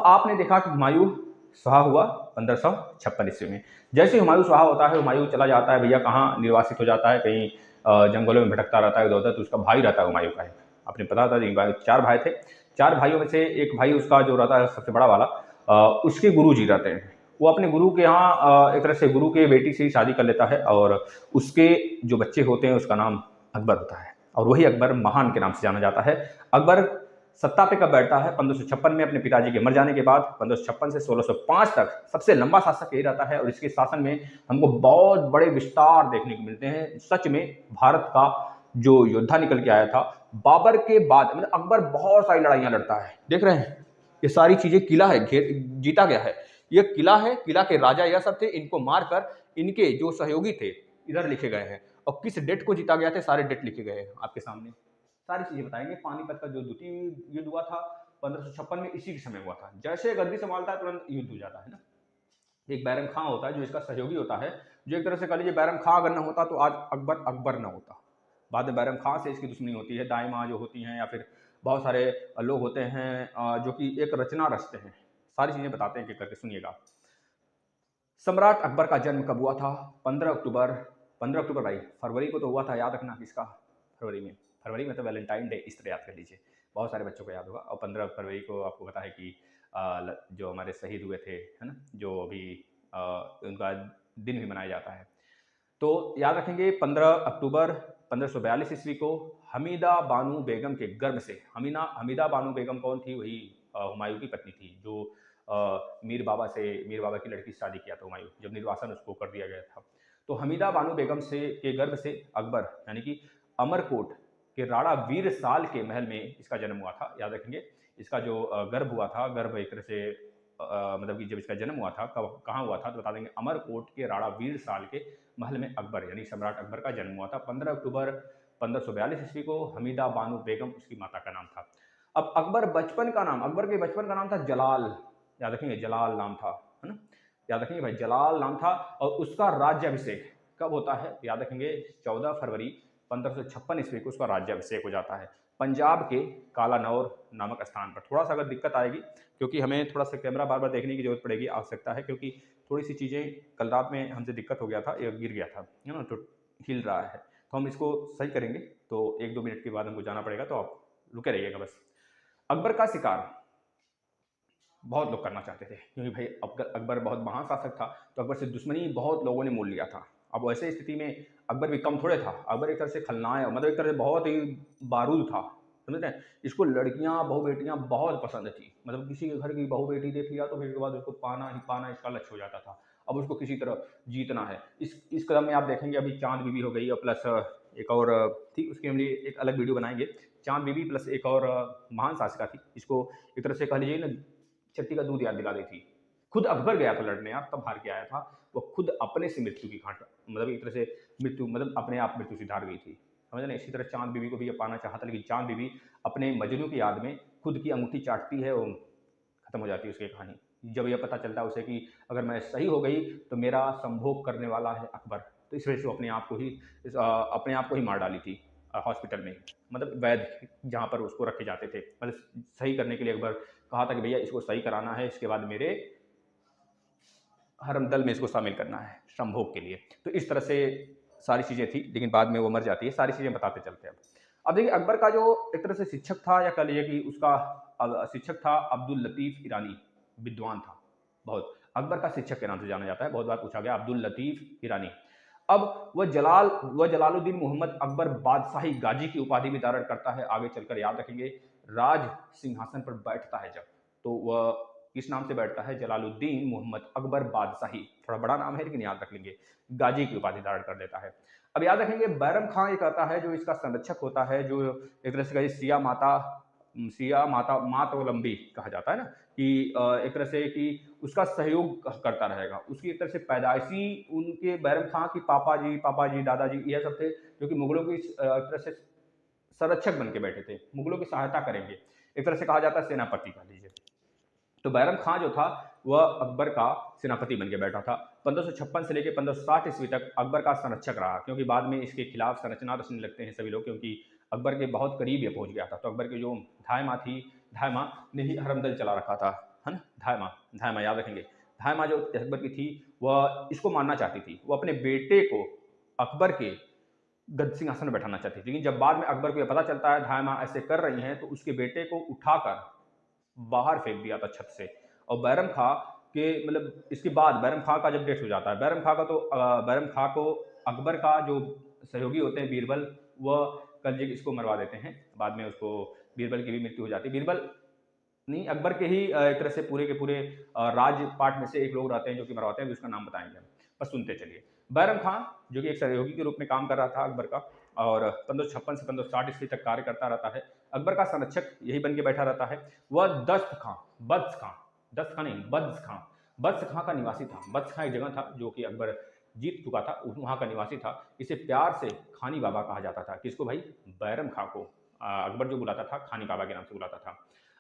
आपने देखा कि हुमायूं स्वाहा हुआ 1556 ईस्वी में। जैसे हुमायूं स्वाहा होता है, हुमायूं चला जाता है भैया कहाँ, निर्वासित हो जाता है कहीं जंगलों में भटकता रहता है इधर उधर। तो उसका भाई रहता है हुमायूं का एक, आपने पता था भाई, 4 भाई थे। 4 भाइयों में से एक भाई उसका जो रहता है सबसे बड़ा वाला, उसके गुरु जी रहते हैं। वो अपने गुरु के यहाँ एक तरह से गुरु के बेटी से ही शादी कर लेता है और उसके जो बच्चे होते हैं उसका नाम अकबर होता है और वही अकबर महान के नाम से जाना जाता है। अकबर सत्ता पे कब बैठता है? 1556 में अपने पिताजी के मर जाने के बाद 1556 से 1605 तक सबसे लंबा शासक यही रहता है और इसके शासन में हमको बहुत बड़े विस्तार देखने को मिलते हैं। सच में भारत का जो योद्धा निकल के आया था बाबर के बाद, मतलब अकबर बहुत सारी लड़ाइयां लड़ता है, देख रहे हैं ये सारी चीजें, किला है जीता गया है, ये किला है, किला के राजा यह सब थे, इनको मारकर इनके जो सहयोगी थे इधर लिखे गए हैं और किस डेट को जीता गया थे सारे डेट लिखे गए हैं आपके सामने, सारी चीजें बताएंगे। पानीपत का जो द्वितीय युद्ध हुआ था 1556 में, इसी के समय हुआ था। जैसे गद्दी संभालता है तुरंत युद्ध हो जाता है ना। एक बैरम खां होता है जो इसका सहयोगी होता है, जो एक तरह से कह लीजिए बैरम खां अगर ना होता तो आज अकबर अकबर ना होता। बाद में बैरम खां से इसकी दुश्मनी होती है, दाई माँ जो होती हैं या फिर बहुत सारे लोग होते हैं जो कि एक रचना रचते हैं। सारी चीजें बताते हैं कि करके सुनिएगा। सम्राट अकबर का जन्म कब हुआ था? 15 अक्टूबर। 15 अक्टूबर भाई, फरवरी को तो हुआ था, याद रखना किसका, फरवरी में। फरवरी में तो वैलेंटाइन डे, इस तरह याद कर लीजिए, बहुत सारे बच्चों को याद होगा। और 15 फरवरी को आपको पता है कि जो हमारे शहीद हुए थे, है ना, जो अभी उनका दिन भी मनाया जाता है। तो याद रखेंगे 15 अक्टूबर 1542 ईस्वी को हमीदा बानू बेगम के गर्भ से, हमीदा बानू बेगम कौन थी? वही हुमायूं की पत्नी थी जो मीर बाबा की लड़की से शादी किया था हुमायूं, जब निर्वासन उसको कर दिया गया था। तो हमीदा बानू बेगम से के गर्भ से अकबर यानी कि अमरकोट के राणा वीर साल के महल में इसका जन्म हुआ था। याद रखेंगे इसका जो गर्भ हुआ था, गर्भ एक तरह से मतलब कि जब इसका जन्म हुआ था कब कहाँ हुआ था तो बता देंगे, अमरकोट के राणा वीर साल के महल में अकबर यानी सम्राट अकबर का जन्म हुआ था 15 अक्टूबर 1542 ईस्वी को। हमीदा बानू बेगम उसकी माता का नाम था। अब अकबर के बचपन का नाम था जलाल, याद रखेंगे जलाल नाम था, है ना, याद रखेंगे भाई जलाल नाम था। और उसका राज्याभिषेक कब होता है? याद रखेंगे 14 फरवरी 1556 ईस्वी को उसका राज्याभिषेक हो जाता है पंजाब के कालानौर नामक स्थान पर। थोड़ा सा अगर दिक्कत आएगी क्योंकि हमें थोड़ा सा कैमरा बार बार देखने की जरूरत पड़ेगी, आवश्यकता है, क्योंकि थोड़ी सी चीज़ें कल रात में हमसे दिक्कत हो गया था, ये गिर गया था, है ना, तो हिल रहा है, तो हम इसको सही करेंगे। तो 1-2 मिनट के बाद हमको जाना पड़ेगा, तो आप रुके रहिएगा बस। अकबर का शिकार बहुत लोग करना चाहते थे क्योंकि भाई अकबर बहुत महान शासक था, तो अकबर से दुश्मनी बहुत लोगों ने मोल लिया था। अब ऐसे स्थिति में अकबर भी कम थोड़े था, अकबर एक तरह से खलनायक, मतलब एक तरह से बहुत ही बारूद था, समझते हैं। इसको लड़कियां बहू बेटियां बहुत पसंद थी, मतलब किसी के घर की बहू बेटी देख लिया तो फिर उसके बाद उसको पाना ही पाना इसका लक्ष्य हो जाता था। अब उसको किसी तरह जीतना है। इस कदम में आप देखेंगे अभी चांद बीबी हो गई और प्लस एक और थी, उसके हम लिए एक अलग वीडियो बनाएंगे। चांद बीबी प्लस एक और महान शासिका थी, इसको एक तरह से कह लीजिए ना चट्टी का दूध याद दिला दी थी। खुद अकबर गया था लड़ने यार, तब हार के आया था। वो खुद अपने से मृत्यु की घाट, मतलब एक तरह से मृत्यु, मतलब अपने आप मृत्यु से हार गई थी, समझ रहे। इसी तरह चांद बीबी को भी ये पाना चाहता, लेकिन चांद बीबी अपने मजनू की याद में खुद की अंगूठी चाटती है और खत्म हो जाती है उसकी कहानी। जब यह पता चलता है उसे कि अगर मैं सही हो गई तो मेरा संभोग करने वाला है अकबर, तो इस वजह से वो अपने आप को ही मार डाली थी हॉस्पिटल में, मतलब वैद्य जहाँ पर उसको रखे जाते थे, मतलब सही करने के लिए अकबर कहा था कि भैया इसको सही कराना है, इसके बाद मेरे हरम दल में इसको शामिल करना है संभोग के लिए। तो इस तरह से सारी चीज़ें थी, लेकिन बाद में वो मर जाती है। सारी चीज़ें बताते चलते हैं। अब देखिए अकबर का जो एक तरह से शिक्षक था, या कह लीजिए कि उसका शिक्षक था अब्दुल लतीफ़ ईरानी, विद्वान था बहुत। अकबर का शिक्षक के नाम से जाना जाता है, बहुत बार पूछा गया, अब्दुल लतीफ़ ईरानी। अब वह जलालुद्दीन मोहम्मद अकबर बादशाही गाजी की उपाधि भी धारण करता है। आगे चलकर याद रखेंगे राज सिंहासन पर बैठता है जब, तो वह किस नाम से बैठता है? जलालुद्दीन मोहम्मद अकबर बादशाही, थोड़ा बड़ा नाम है लेकिन याद रख लेंगे, गाजी की उपाधि धारण कर लेता है। अब याद रखेंगे बैरम खां एक आता है जो इसका संरक्षक होता है, जो एक तरह से कहिए सिया माता मातवलंबी कहा जाता है ना, कि एक तरह से कि उसका सहयोग करता रहेगा। उसकी एक तरह से पैदाइशी उनके बैरम खां की पापा जी दादाजी यह सब थे, जो कि मुगलों की एक तरह से संरक्षक बन के बैठे थे, मुगलों की सहायता करेंगे, एक तरह से कहा जाता है सेनापति कह लीजिए। तो बैरम खां जो था वह अकबर का सेनापति बन के बैठा था। 1556 से लेकर 1560 ईस्वी तक अकबर का संरक्षक रहा, क्योंकि बाद में इसके खिलाफ संरचना रचने लगते हैं सभी लोग, क्योंकि अकबर के बहुत करीब ये पहुंच गया था। तो अकबर की जो धाय माँ ने ही हरमदल चला रखा था, है ना, धायमा, धायमा याद रखेंगे। धायमा जो अकबर की थी, वह इसको मारना चाहती थी। वो अपने बेटे को अकबर के गद्दी सिंहासन में बैठाना चाहती थी। लेकिन जब बाद में अकबर को ये पता चलता है धायमा ऐसे कर रही हैं, तो उसके बेटे को उठाकर बाहर फेंक दिया था छत से। और बैरम खां के मतलब इसके बाद बैरम खां का जब डेथ हो जाता है, बैरम खां का तो बैरम खां को अकबर का जो सहयोगी होते हैं बीरबल, वह कलजी इसको मरवा देते हैं। बाद में उसको बीरबल की भी मृत्यु हो जाती है। बीरबल नहीं, अकबर के ही एक तरह से पूरे के पूरे राजपाट में से एक लोग रहते हैं जो कि मरवाते हैं, उसका नाम बताएंगे हम, बस सुनते चलिए। बैरम खां जो कि एक सहयोगी के रूप में काम कर रहा था अकबर का, और 1556 से 1560 ईस्वी तक कार्य करता रहता है। अकबर का संरक्षक यही बन के बैठा रहता है। वह दस्त खां, बद्स खां, दस्त खां नहीं, बद्स खां, बद्स खां का निवासी था। बद्स खां एक जगह था जो कि अकबर जीत चुका था, वहां का निवासी था। इसे प्यार से खानी बाबा कहा जाता था। किसको भाई? बैरम खां को अकबर जो बुलाता था खानी बाबा के नाम से बुलाता था।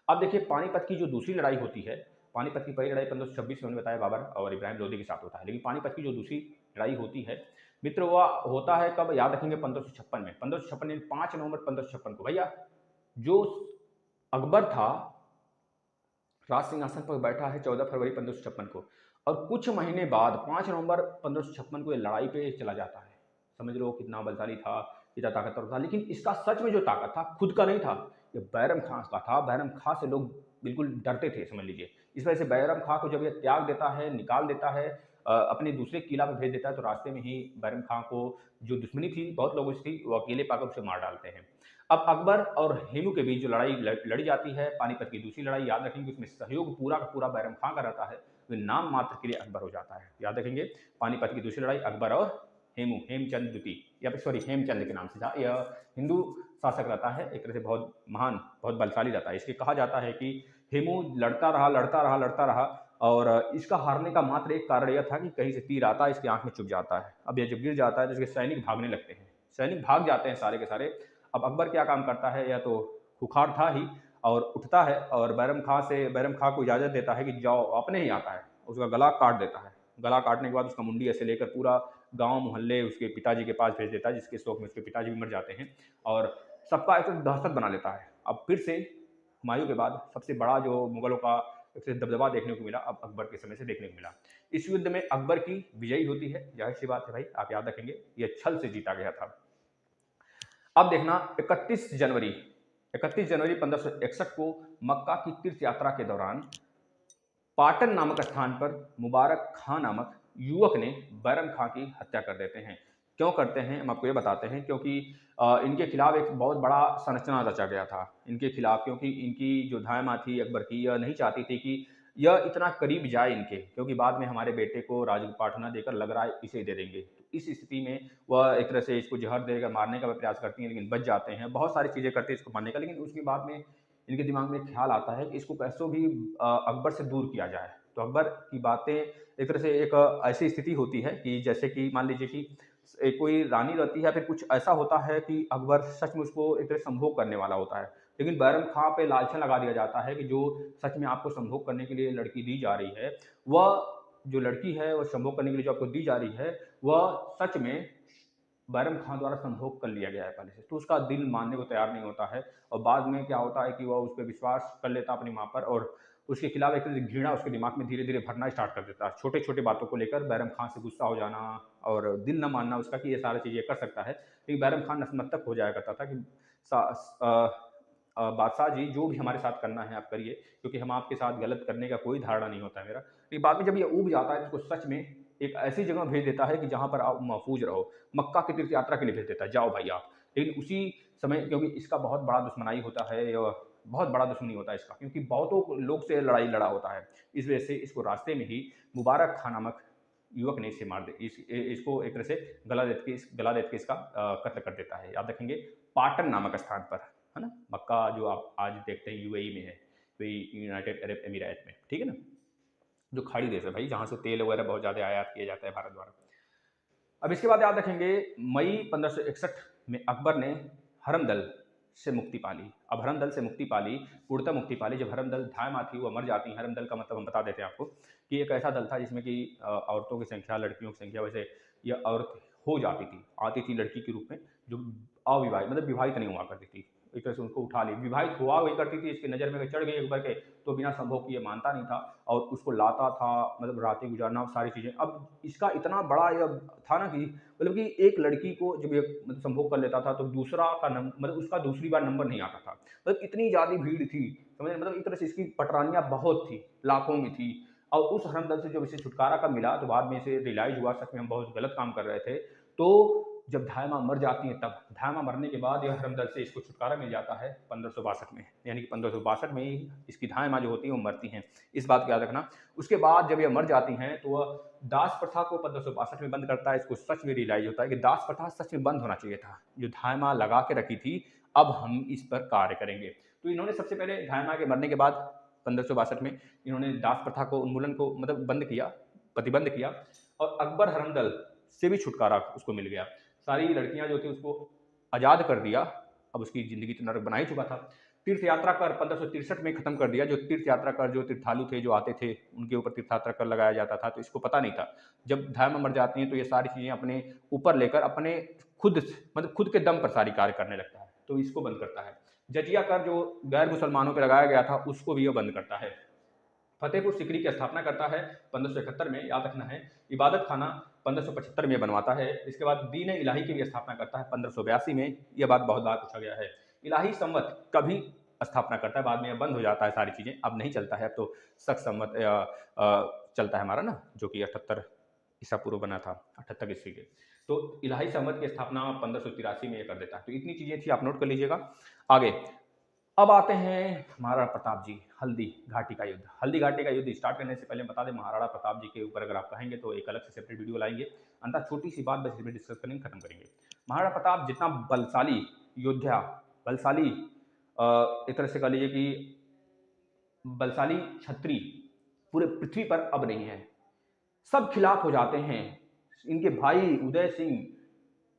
अब देखिए पानीपत की जो दूसरी लड़ाई होती है, पानीपत की पहली लड़ाई 1526 में बताया बाबर और इब्राहिम लोदी के साथ होता है, लेकिन पानीपत की जो दूसरी लड़ाई होती है मित्र, वह होता है कब? याद रखेंगे 1556 में। 1556 5 नवंबर 1556 को भैया जो अकबर था राज सिंहासन पर बैठा है 14 फरवरी 1556 को, और कुछ महीने बाद 5 नवंबर 1556 को ये लड़ाई पे चला जाता है। समझ लो कितना बलशाली था, कितना ताकतवर था। लेकिन इसका सच में जो ताकत था खुद का नहीं था, ये बैरम खां का था। बैरम खां से लोग बिल्कुल डरते थे, समझ लीजिए। इस वजह से बैरम खां को जब ये त्याग देता है, निकाल देता है, अपने दूसरे किला पे भेज देता है, तो रास्ते में ही बैरम खां को जो दुश्मनी थी बहुत लोगों से थी, वो अकेले पाकर उसे मार डालते हैं। अब अकबर और हेमू के बीच जो लड़ाई लड़ी जाती है, पानीपत की दूसरी लड़ाई, याद रखेंगे उसमें सहयोग पूरा का पूरा बैरम खां का रहता है, तो नाम मात्र के लिए अकबर हो जाता है। याद रखेंगे पानीपत की दूसरी लड़ाई अकबर और हेमू, हेमचंद द्वितीय, या फिर सॉरी हेमचंद के नाम से था। यह हिंदू शासक रहता है, एक तरह से बहुत महान, बहुत बलशाली रहता है। इसलिए कहा जाता है कि हेमू लड़ता रहा, लड़ता रहा, लड़ता रहा, और इसका हारने का मात्र एक कारण यह था कि कहीं से तीर आता है, इसकी आंख में चुभ जाता है। अब यह जब गिर जाता है तो इसके सैनिक भागने लगते हैं, सैनिक भाग जाते हैं सारे के सारे। अब अकबर क्या काम करता है, या तो खुखार था ही, और उठता है और बैरम खां को इजाजत देता है कि जाओ, अपने ही आता है, उसका गला काट देता है। गला काटने के बाद उसका मुंडी ऐसे लेकर पूरा गांव मोहल्ले उसके पिताजी के पास भेज देता है, जिसके शोक में उसके पिताजी भी मर जाते हैं, और सबका एक दहशत बना लेता है। अब फिर से हुमायूं के बाद सबसे बड़ा जो मुगलों का एक दबदबा देखने को मिला, अब अकबर के समय से देखने को मिला। इस युद्ध में अकबर की विजयी होती है, जाहिर सी बात है भाई, आप याद रखेंगे यह छल से जीता गया था। अब देखना 31 जनवरी 1561 को मक्का की तीर्थ यात्रा के दौरान पाटन नामक स्थान पर मुबारक खां नामक युवक ने बैरम खां की हत्या कर देते हैं। क्यों करते हैं हम आपको ये बताते हैं, क्योंकि इनके खिलाफ एक बहुत बड़ा संरचना रचा गया था इनके खिलाफ, क्योंकि इनकी जो धायमा थी अकबर की, यह नहीं चाहती थी कि यह इतना करीब जाए इनके, क्योंकि बाद में हमारे बेटे को राजपाट न देकर लग रहा है इसे दे देंगे। तो इस स्थिति में वह एक तरह से इसको जहर देकर मारने का प्रयास करती हैं, लेकिन बच जाते हैं। बहुत सारी चीज़ें करते हैं इसको मारने का, लेकिन उसके बाद में इनके दिमाग में एक ख्याल आता है कि इसको कैसो भी अकबर से दूर किया जाए। तो अकबर की बातें एक तरह से एक ऐसी स्थिति होती है कि जैसे कि मान लीजिए कि कोई रानी रहती है, फिर कुछ ऐसा होता है कि अकबर सच में उसको एक तरह संभोग करने वाला होता है, लेकिन बैरम खां पे लालचा लगा दिया जाता है कि जो सच में आपको संभोग करने के लिए लड़की दी जा रही है, वह जो लड़की है वह संभोग करने के लिए जो आपको दी जा रही है, वह सच में बैरम खां द्वारा संभोग कर लिया गया है पहले से। तो उसका दिल मानने को तैयार नहीं होता है, और बाद में क्या होता है कि वह उस पर विश्वास कर लेता अपनी माँ पर, और उसके खिलाफ एक तरह से घृणा उसके दिमाग में धीरे धीरे भरना स्टार्ट कर देता है। छोटे छोटे बातों को लेकर बैरम खां से गुस्सा हो जाना, और दिल न मानना उसका कि ये सारी चीज़ें कर सकता है। लेकिन बैरम खान नतमस्तक हो जाया करता था कि बादशाह जी जो भी हमारे साथ करना है आप करिए, क्योंकि हम आपके साथ गलत करने का कोई धारणा नहीं होता है मेरा। लेकिन बाद में जब ये ऊब जाता है, तो उसको सच में एक ऐसी जगह भेज देता है कि जहाँ पर आप महफूज रहो, मक्का की तीर्थ यात्रा के लिए भेज देता है, जाओ भाई आप। लेकिन उसी समय, क्योंकि इसका बहुत बड़ा दुश्मनाई होता है, बहुत बड़ा दुश्मनी होता है इसका, क्योंकि बहुतों लोग से लड़ाई लड़ा होता है, इस वजह से इसको रास्ते में ही मुबारक खां नामक युवक ने इसे मार दे इसको एक तरह से गला देख के इसका कत्ल कर देता है। याद रखेंगे पाटन नामक स्थान पर, है ना, मक्का जो आप आज देखते हैं यूएई में है, यूनाइटेड अरब एमिरेट में, ठीक है ना, जो खाड़ी देश है भाई, जहाँ से तेल वगैरह बहुत ज़्यादा आयात किया जाता है भारत द्वारा। अब इसके बाद याद रखेंगे मई 1561 में अकबर ने हरमदल से मुक्ति पाली। अब हरमदल से मुक्ति पाली, पूर्णतः मुक्ति पाली जब हरमदल धायमा थी वह मर जाती हैं। हरमदल का मतलब हम बता देते हैं आपको कि एक ऐसा दल था जिसमें कि औरतों की संख्या, लड़कियों की संख्या, वैसे यह औरत हो जाती थी, आती थी लड़की के रूप में, जो अविवाहित मतलब विवाहित नहीं हुआ करती थी, एक तरह से उनको उठा ली। विवाहित हुआ वही करती थी, इसकी नज़र में अगर चढ़ गई अकबर के तो बिना संभोग किए मानता नहीं था और उसको लाता था, मतलब रातें गुजारना सारी चीज़ें। अब इसका इतना बड़ा यह था ना कि मतलब कि एक लड़की को जब ये मतलब संभोग कर लेता था तो दूसरा का मतलब उसका दूसरी बार नंबर नहीं आता था। मतलब इतनी ज़्यादा भीड़ थी, समझ मतलब एक तरह से इसकी पटरानियाँ बहुत थी, लाखों में थी। और उस हरमदर्द से जब इसे छुटकारा कब मिला तो बाद में इसे रियलाइज़ हुआ सच में हम बहुत गलत काम कर रहे थे। तो जब धाय माँ मर जाती हैं तब धाय माँ मरने के बाद यह हरमदर्द से इसको छुटकारा मिल जाता है 1562 में, यानी कि 1562 में ही इसकी धाय माँ जो होती हैं वो मरती हैं। इस बात को याद रखना। उसके बाद जब ये मर जाती हैं तो वह दास प्रथा को 1562 में बंद करता है। इसको सच में रियलाइज होता है कि दास प्रथा सच में बंद होना चाहिए था। जो धाय माँ लगा के रखी थी अब हम इस पर कार्य करेंगे। तो इन्होंने सबसे पहले धाय माँ के मरने के बाद 1562 में इन्होंने दास प्रथा को उन्मूलन को मतलब बंद किया, प्रतिबंध किया और अकबर हरमदल से भी छुटकारा उसको मिल गया। सारी लड़कियां जो थी उसको आज़ाद कर दिया। अब उसकी ज़िंदगी तो नरक बना ही चुका था। तीर्थ यात्रा कर 1563 में ख़त्म कर दिया। जो तीर्थ यात्रा कर जो तीर्थालु थे जो आते थे उनके ऊपर तीर्थ यात्रा कर लगाया जाता था, तो इसको पता नहीं था। जब धाय में मर जाती हैं तो ये सारी चीज़ें अपने ऊपर लेकर अपने खुद मतलब खुद के दम पर सारी कार्य करने लगता है, तो इसको बंद करता है। जजिया कर जो गैर मुसलमानों पर लगाया गया था उसको भी ये बंद करता है। फतेहपुर सिकरी की स्थापना करता है 1571 में, याद रखना है। इबादत खाना 1575 में बनवाता है। इसके बाद दीन इलाही की भी स्थापना करता है 1582 में। यह बात बहुत बार पूछा गया है। इलाही संवत कभी स्थापना करता है, बाद में यह बंद हो जाता है, सारी चीज़ें अब नहीं चलता है। अब तो शक संवत चलता है हमारा ना, जो कि 78 ईसा पूर्व बना था, 78 ईस्वी के। तो इलाही संवत की स्थापना 1583 में यह कर देता है। तो इतनी चीज़ें थी, आप नोट कर लीजिएगा। आगे अब आते हैं महाराणा प्रताप जी, हल्दी घाटी का युद्ध। हल्दी घाटी का युद्ध स्टार्ट करने से पहले बता दें, महाराणा प्रताप जी के ऊपर अगर आप कहेंगे तो एक अलग से सेपरेट वीडियो लाएंगे। अंतर छोटी सी बात बस इसमें डिस्कस करेंगे, खत्म करेंगे। महाराणा प्रताप जितना बलशाली योद्धा, बलशाली एक तरह से कह लीजिए कि बलशाली छत्री पूरे पृथ्वी पर अब नहीं है। सब खिलाफ हो जाते हैं। इनके भाई उदय सिंह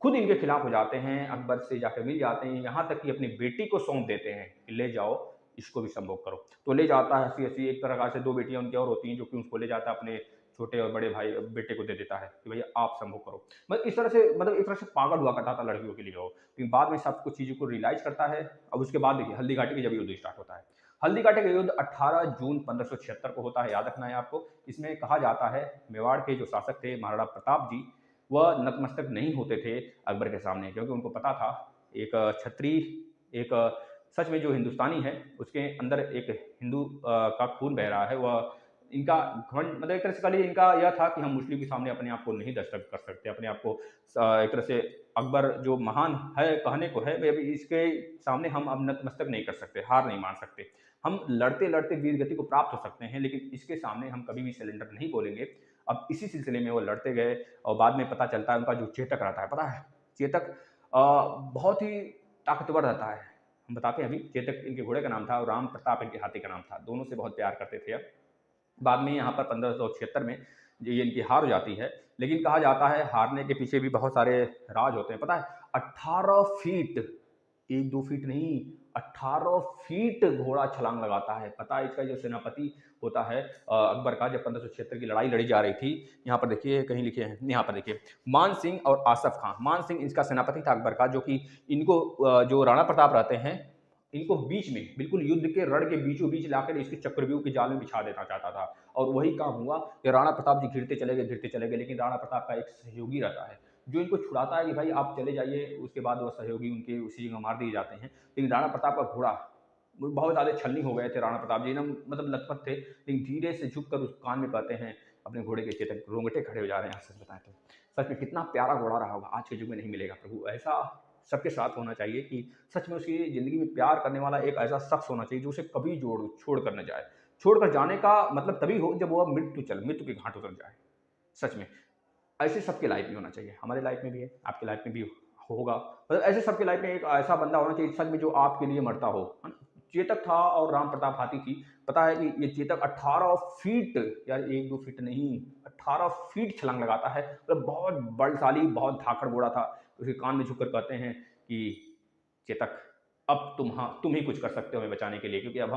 खुद इनके खिलाफ हो जाते हैं, अकबर से जाकर मिल जाते हैं, यहाँ तक कि अपनी बेटी को सौंप देते हैं कि ले जाओ इसको भी संभोग करो। तो ले जाता है हंसी हंसी, एक तरह से दो बेटियां उनकी और होती हैं जो कि उसको ले जाता है अपने छोटे और बड़े भाई बेटे को दे देता है कि भैया आप संभोग करो। मतलब इस तरह से मतलब एक तरह से पागल हुआ करता था लड़कियों के लिए वो, लेकिन बाद में सब कुछ चीज़ों को रियलाइज करता है। अब उसके बाद देखिए हल्दी घाटी का जब युद्ध स्टार्ट होता है। हल्दी घाटी का युद्ध 18 जून 1576 को होता है, याद रखना है आपको। इसमें कहा जाता है मेवाड़ के जो शासक थे महाराणा प्रताप जी, वह नतमस्तक नहीं होते थे अकबर के सामने, क्योंकि उनको पता था एक छत्री, एक सच में जो हिंदुस्तानी है उसके अंदर एक हिंदू का खून बह रहा है। वह इनका घमंड मतलब एक तरह से कह लीजिए इनका यह था कि हम मुस्लिम के सामने अपने आप को नहीं दस्तक कर सकते, अपने आप को एक तरह से अकबर जो महान है कहने को है, अभी इसके सामने हम अब नतमस्तक नहीं कर सकते, हार नहीं मान सकते। हम लड़ते लड़ते वीर गति को प्राप्त हो सकते हैं, लेकिन इसके सामने हम कभी भी सिलेंडर नहीं बोलेंगे। अब इसी सिलसिले में वो लड़ते गए और बाद में पता चलता है उनका जो चेतक रहता है, पता है चेतक बहुत ही ताकतवर रहता है। हम बताते हैं अभी, चेतक इनके घोड़े का नाम था और राम प्रताप इनके हाथी का नाम था। दोनों से बहुत प्यार करते थे। अब बाद में यहाँ पर 1576 में ये इनकी हार हो जाती है, लेकिन कहा जाता है हारने के पीछे भी बहुत सारे राज होते हैं। पता है 18 फीट, 1-2 फीट नहीं, 18 फीट घोड़ा छलांग लगाता है। पता है इसका जो सेनापति होता है अकबर का, जब 1576 की लड़ाई लड़ी जा रही थी, यहाँ पर देखिए कहीं लिखे हैं, यहाँ पर देखिए मान सिंह और आसफ खां। मान सिंह इसका सेनापति था अकबर का, जो कि इनको जो राणा प्रताप रहते हैं इनको बीच में बिल्कुल युद्ध के रण के बीचों बीच लाकर इसके चक्रव्यूह के जाल में बिछा देना चाहता था। और वही काम हुआ कि राणा प्रताप जी घिरते चले गए, लेकिन राणा प्रताप का एक सहयोगी रहता है जो इनको छुड़ाता है कि भाई आप चले जाइए। उसके बाद वह सहयोगी उनके उसी जगह मार दिए जाते हैं। लेकिन राणा प्रताप का घोड़ा बहुत ज़्यादा छलनी हो गए थे राणा प्रताप जी, एकदम मतलब लथपथ थे, लेकिन धीरे से झुक कर उस कान में कहते हैं अपने घोड़े के, चेतक रोंगटे खड़े हो जा रहे हैं। सच बताएं तो सच में कितना प्यारा घोड़ा रहा होगा, आज के युग में नहीं मिलेगा प्रभु। ऐसा सबके साथ होना चाहिए कि सच में उसकी ज़िंदगी में प्यार करने वाला एक ऐसा शख्स होना चाहिए जो उसे कभी छोड़ कर न जाए। छोड़ कर जाने का मतलब तभी हो जब वह मृत्यु के घाट उतर जाए। सच में ऐसे सबके लाइफ में होना चाहिए, हमारे लाइफ में भी है, आपके लाइफ में भी होगा। मतलब ऐसे सबके लाइफ में एक ऐसा बंदा होना चाहिए सच में जो आपके लिए मरता हो, है ना। चेतक था और राम प्रताप हाथी थी। पता है कि ये चेतक 18 फीट, यार 1-2 फीट नहीं, 18 फीट छलांग लगाता है। मतलब बहुत बलशाली, बहुत धाकड़ घोड़ा था। उसके कान में झुककर कहते हैं कि चेतक अब तुम ही कुछ कर सकते हो हमें बचाने के लिए, क्योंकि अब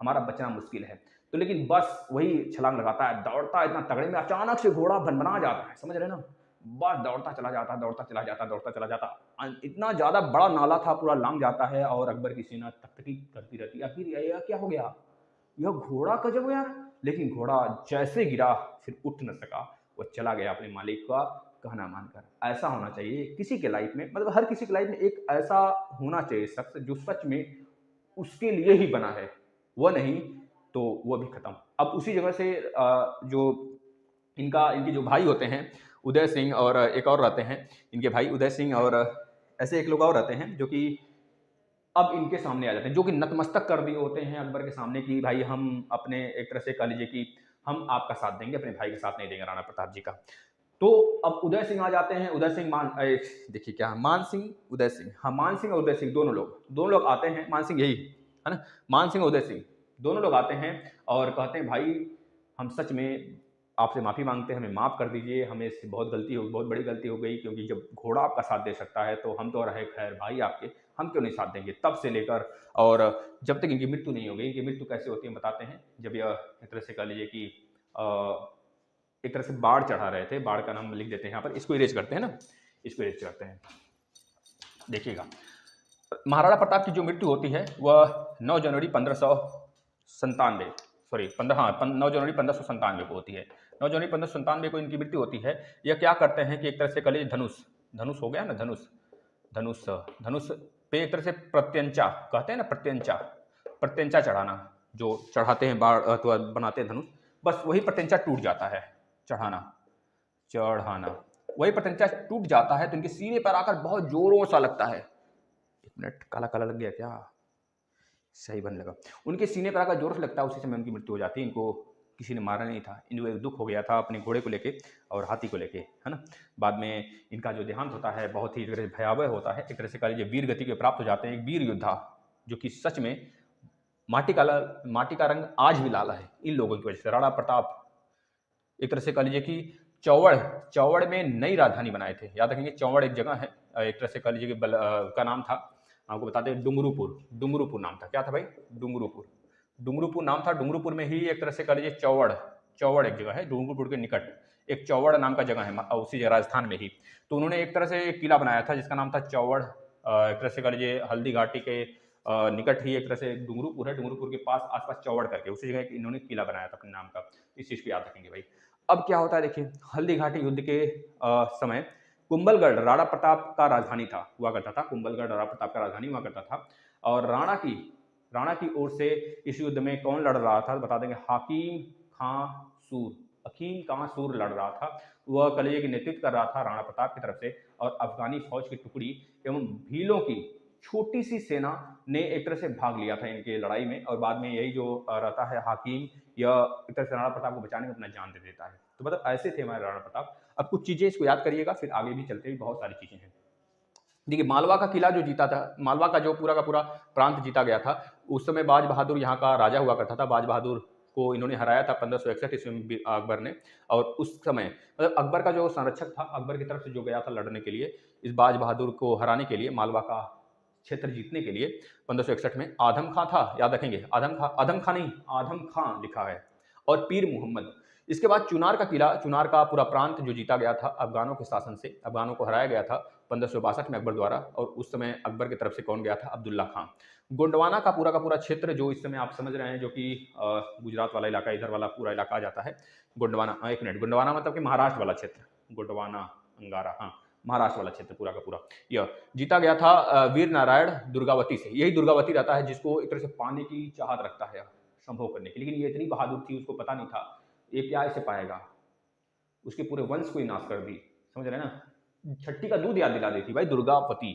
हमारा बचना मुश्किल है। तो लेकिन बस वही छलांग लगाता है, दौड़ता है इतना तगड़े में, अचानक से घोड़ा भनभना जाता है, समझ रहे ना। बस दौड़ता चला जाता, दौड़ता चला जाता, दौड़ता चला जाता। इतना ज़्यादा बड़ा नाला था, पूरा लांघ जाता है और अकबर की सेना तकतकी करती रहती है। आखिर यह क्या हो गया? यह घोड़ा गजब यार। लेकिन घोड़ा जैसे गिरा फिर उठ न सका, वो चला गया अपने मालिक का कहना मानकर। ऐसा होना चाहिए किसी के लाइफ में, मतलब हर किसी के लाइफ में एक ऐसा होना चाहिए शख्स जो सच में उसके लिए ही बना है, वह नहीं तो वह भी खत्म। अब उसी जगह से जो इनके जो भाई होते हैं उदय सिंह, और एक और रहते हैं इनके भाई उदय सिंह, और ऐसे एक लोग और रहते हैं जो कि अब इनके सामने आ जाते हैं, जो कि नतमस्तक कर दिए होते हैं अकबर के सामने कि भाई हम अपने एक तरह से कह लीजिए कि हम आपका साथ देंगे, अपने भाई का साथ नहीं देंगे, राणा प्रताप जी का। तो अब उदय सिंह आ जाते हैं। उदय सिंह देखिए क्या, मान सिंह, उदय सिंह, हाँ मान सिंह और उदय सिंह दोनों लोग आते हैं। मान सिंह यही है ना, मान सिंह और उदय सिंह दोनों लोग आते हैं और कहते हैं भाई हम सच में आपसे माफ़ी मांगते हैं, हमें माफ़ कर दीजिए, हमें इससे बहुत बड़ी गलती हो गई, क्योंकि जब घोड़ा आपका साथ दे सकता है तो हम तो रहे खैर भाई आपके, हम क्यों नहीं साथ देंगे। तब से लेकर और जब तक इनकी मृत्यु नहीं हो गई, इनकी मृत्यु कैसे होती है बताते हैं। जब यह एक तरह से कह लीजिए कि एक तरह से बाढ़ चढ़ा रहे थे, बाढ़ का नाम लिख देते हैं यहाँ पर, इसको इरेज करते हैं ना, इसको इरेज करते हैं। देखिएगा, महाराणा प्रताप की जो मृत्यु होती है वह 9 जनवरी 1597, सॉरी 9 जनवरी 1597 को होती है। 9 जनवरी 1597 को इनकी मृत्यु होती है। यह क्या करते हैं कि एक तरह से कह लीजिए धनुष हो गया ना, धनुष पे एक तरह से प्रत्यंचा कहते हैं ना, प्रत्यंचा चढ़ाना, जो चढ़ाते हैं बाढ़ तो बनाते हैं धनुष, बस वही प्रत्यंचा टूट जाता है। चढ़ाना वही प्रत्यंचा टूट जाता है तो इनके सीने पर आकर बहुत जोरों सा लगता है। एक मिनट, काला लग गया क्या? सही बनने लगा। उनके सीने पर आकर जोर से लगता है, उसी समय उनकी मृत्यु हो जाती है। इनको किसी ने मारा नहीं था, इनको एक दुख हो गया था अपने घोड़े को लेके और हाथी को लेके, है ना। बाद में इनका जो देहांत होता है बहुत ही भयावह होता है। एक तरह से कह लीजिए वीर गति के प्राप्त हो जाते हैं। एक वीर योद्धा जो कि सच में माटी का रंग आज भी लाला है इन लोगों की वजह से। राणा प्रताप एक तरह से कह लीजिए कि चौवड़ में नई राजधानी बनाए थे। याद रखेंगे, चौवड़ एक जगह है, एक तरह से कह लीजिए कि का नाम था, आपको बताते हैं डुंगरूपुर नाम था। क्या था भाई? डुंगरूपुर नाम था। डुंगरूपुर में ही एक तरह से कह लीजिए चौवड़ एक जगह है, डुंगरूपुर के निकट एक चौवड़ नाम का जगह है, उसी राजस्थान में ही। तो उन्होंने एक तरह से एक किला बनाया था जिसका नाम था चौवड़। एक तरह से कह लीजिए हल्दी घाटी के निकट ही एक तरह से डुंगरूपुर है, डुंगरूपुर के पास आसपास चौवड़ करके उसी जगह इन्होंने किला बनाया था अपने नाम का। इस चीज़ को याद रखेंगे भाई। अब क्या होता है देखिए, हल्दी घाटी युद्ध के समय कुंभलगढ़ राणा प्रताप का राजधानी हुआ करता था। कुंभलगढ़ राणा प्रताप का राजधानी हुआ करता था। और राणा की ओर से इस युद्ध में कौन लड़ रहा था बता देंगे, हकीम खां सूर लड़ रहा था। वह कलेजे की नेतृत्व कर रहा था राणा प्रताप की तरफ से, और अफगानी फौज की टुकड़ी एवं भीलों की छोटी सी सेना ने एक तरह से भाग लिया था इनके लड़ाई में। और बाद में यही जो रहता है हाकिम, यह एक तरह से राणा प्रताप को बचाने में अपना जान दे देता है। तो मतलब ऐसे थे हमारे राणा प्रताप। अब कुछ चीजें इसको याद करिएगा, फिर आगे भी चलते हुए बहुत सारी चीजें हैं। देखिए, मालवा का किला जो जीता था, मालवा का जो पूरा का पूरा प्रांत जीता गया था, उस समय बाज बहादुर यहाँ का राजा हुआ करता था। बाज बहादुर को इन्होंने हराया था 1561 ईस्वी में अकबर ने। और उस समय मतलब अकबर का जो संरक्षक था, अकबर की तरफ से जो गया था लड़ने के लिए, इस बाज बहादुर को हराने के लिए, मालवा का क्षेत्र जीतने के लिए 1561 में आदम खां था। याद रखेंगे, आदम खां लिखा है, और पीर मुहम्मद। इसके बाद चुनार का किला, चुनार का पूरा प्रांत जो जीता गया था अफगानों के शासन से, अफगानों को हराया गया था 1562 में अकबर द्वारा। और उस समय अकबर की तरफ से कौन गया था? अब्दुल्ला खां। गोंडवाना का पूरा क्षेत्र जो इस समय आप समझ रहे हैं, जो कि गुजरात वाला इलाका, इधर वाला पूरा इलाका आ जाता है गोंडवाना। एक मिनट, गोंडवाना मतलब कि महाराष्ट्र वाला क्षेत्र, गोंडवाना अंगारा, हाँ महाराष्ट्र वाला क्षेत्र पूरा का पूरा यह जीता गया था वीर नारायण दुर्गावती से। यही दुर्गावती रहता है जिसको एक तरह से पाने की चाहत रखता है संभव करने की, लेकिन ये इतनी बहादुर थी, उसको पता नहीं था ये क्या इसे पाएगा, उसके पूरे वंश को ही नाश कर दी। समझ रहे ना, छट्टी का दूध याद दिला देती भाई। दुर्गावती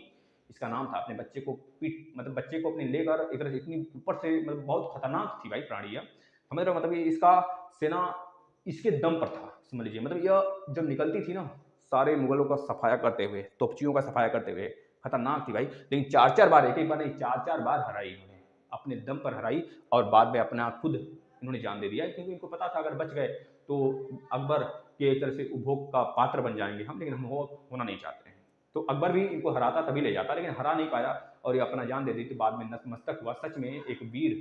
इसका नाम था। अपने बच्चे को मतलब बच्चे को अपने लेकर एक तरह से इतनी ऊपर से, मतलब बहुत खतरनाक थी भाई प्राणी यह। समझ रहे हो, मतलब इसका सेना इसके दम पर था, समझ लीजिए। मतलब यह जब निकलती थी ना, सारे मुगलों का सफाया करते हुए, तोपचियों का सफाया करते हुए, खतरनाक थी भाई। लेकिन 4-4 बार, एक बार नहीं 4-4 बार हराई इन्होंने, अपने दम पर हराई। और बाद में अपना खुद इन्होंने जान दे दिया, क्योंकि इनको पता था अगर बच गए तो अकबर के एक तरह से उपभोग का पात्र बन जाएंगे हम, लेकिन हम होना नहीं चाहते हैं। तो अकबर भी इनको हराता तभी ले जाता, लेकिन हरा नहीं पाया और ये अपना जान दे दी। तो बाद में नतमस्तक हुआ, सच में एक वीर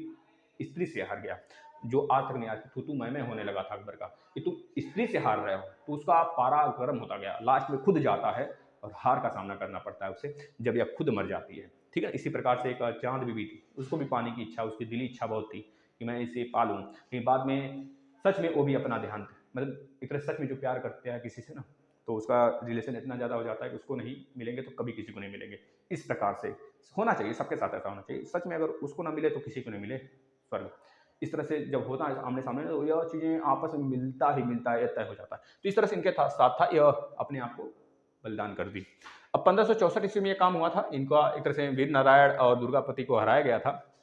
स्त्री से हार गया। जो आज तक नहीं आती, तू मैं होने लगा था अकबर का कि तुम स्त्री से हार रहे हो, तो उसका पारा गर्म होता गया, लास्ट में खुद जाता है और हार का सामना करना पड़ता है उसे, जब यह खुद मर जाती है। ठीक है, इसी प्रकार से एक चांद बीबी थी, उसको भी पाने की इच्छा, उसकी दिली इच्छा बहुत थी कि मैं इसे पालूं, लेकिन बाद में सच में वो भी अपना ध्यान, मतलब एक तरह सच में जो प्यार करते हैं किसी से ना, तो उसका रिलेशन इतना ज़्यादा हो जाता है कि उसको नहीं मिलेंगे तो कभी किसी को नहीं मिलेंगे। इस प्रकार से होना चाहिए, सबके साथ ऐसा होना चाहिए, सच में अगर उसको ना मिले तो किसी को नहीं मिले स्वर्ग। इस तरह से जब होता है आमने सामने, तो यह चीज़ें आपस में मिलता है, तय हो जाता है। तो इस तरह से इनके साथ था, यह अपने आप को बलिदान कर दी। अब 1564 ईस्वी में यह काम हुआ था, इनका एक तरह से वीर नारायण और दुर्गापति को हराया गया था।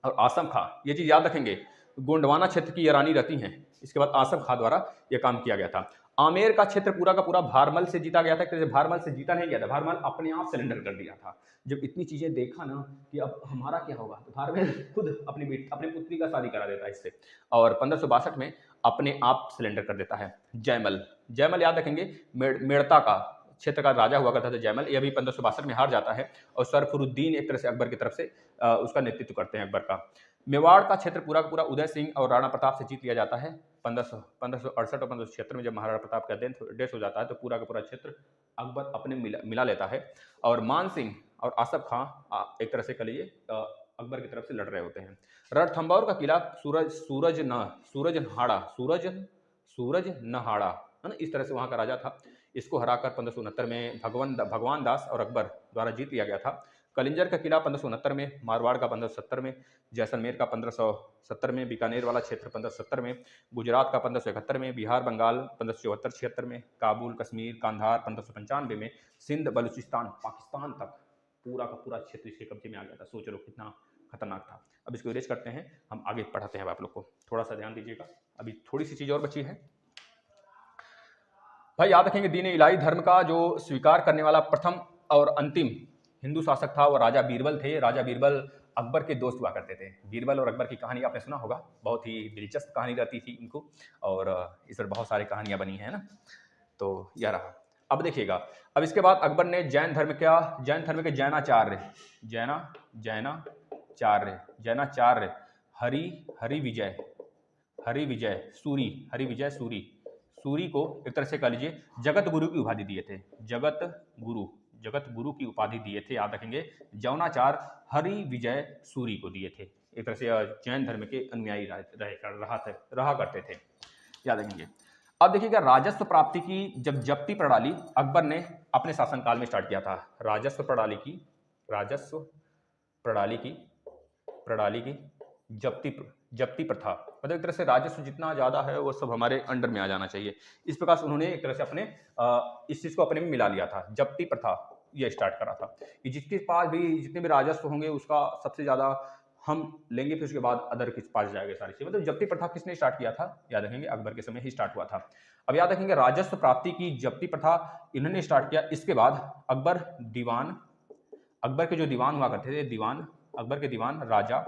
और आसम खां, ये चीज़ याद रखेंगे, गोंडवाना क्षेत्र की ये रानी रहती हैं। इसके बाद आसम खां द्वारा यह काम किया गया था। आमेर का क्षेत्र पूरा का पूरा भारमल से जीता गया था। भारमल से जीता नहीं गया था, भारमल अपने आप सिलेंडर कर दिया था। जब इतनी चीजें देखा ना कि अब हमारा क्या होगा, तो भारमल खुद अपनी पुत्री का शादी करा देता है इससे, और 1562 में अपने आप सिलेंडर कर देता है। जयमल, जयमल याद रखेंगे, मेड़ता का क्षेत्र का राजा हुआ करता था जयमल, यह भी 1562 में हार जाता है, और सरफरुद्दीन एक तरह से अकबर की तरफ से उसका नेतृत्व करते हैं अकबर का। मेवाड़ का क्षेत्र पूरा का पूरा उदय सिंह और राणा प्रताप से जीत लिया जाता है। 1568 और 1576 में जब महाराणा प्रताप का डेथ हो जाता है, तो पूरा का पूरा क्षेत्र अकबर अपने मिला लेता है, और मान सिंह और आसफ खां एक तरह से कह लीजिए अकबर की तरफ से लड़ रहे होते हैं। रणथंभौर का किला सूरज नहाड़ा है ना, इस तरह से वहां का राजा था। इसको हराकर 1569 में भगवान दास और अकबर द्वारा जीत लिया गया था। कलिंजर का किला 1569 में, मारवाड़ का 1570 में, जैसलमेर का 1570 में, बीकानेर वाला क्षेत्र 1570 में, गुजरात का 1571 में, बिहार बंगाल 1574-76 में, काबुल कश्मीर कांधार 1595 में, सिंध बलूचिस्तान पाकिस्तान तक पूरा का पूरा क्षेत्र इसके कब्जे में आ गया था। सोच लो कितना खतरनाक था। अब इसको इरेज करते हैं, हम आगे पढ़ाते हैं। अब आप लोग को थोड़ा सा ध्यान दीजिएगा, अभी थोड़ी सी चीज और बची है भाई। याद रखेंगे, दीन इलाही धर्म का जो स्वीकार करने वाला प्रथम और अंतिम हिंदू शासक था वो राजा बीरबल थे। राजा बीरबल अकबर के दोस्त हुआ करते थे। बीरबल और अकबर की कहानी आपने सुना होगा, बहुत ही दिलचस्प कहानी रहती थी इनको, और इस पर बहुत सारी कहानियां बनी हैं ना। तो यह रहा। अब देखिएगा, अब इसके बाद अकबर ने जैन धर्म के जैनाचार्य हरि विजय सूरी को एक तरह से कह लीजिए जगत गुरु की उपाधि दिए थे। जगत गुरु की उपाधि दिए थे, याद रखेंगे। जौनाचार्य हरि विजय सूरी को दिए थे। एक तरह से जैन धर्म के अनुयायी रहा करते थे, याद रखेंगे। अब देखिएगा, राजस्व प्राप्ति की जब जब्ती प्रणाली अकबर ने अपने शासनकाल में स्टार्ट किया था। राजस्व प्रणाली की जब्ती प्रथा, मतलब एक तरह से राजस्व जितना ज्यादा है वो सब हमारे अंडर में आ जाना चाहिए। इस प्रकार से उन्होंने एक तरह से इस चीज को अपने में मिला लिया था। जब्ती प्रथा ये स्टार्ट करा था कि जिसके पास भी जितने भी राजस्व होंगे उसका सबसे ज्यादा हम लेंगे, फिर उसके बाद अदर के पास जाएंगे सारी चीजें। मतलब जब्ती प्रथा किसने स्टार्ट किया था, याद रखेंगे, अकबर के समय ही स्टार्ट हुआ था। अब याद रखेंगे, राजस्व प्राप्ति की जब्ती प्रथा इन्होंने स्टार्ट किया। इसके बाद अकबर के जो दीवान हुआ करते थे, अकबर के दीवान राजा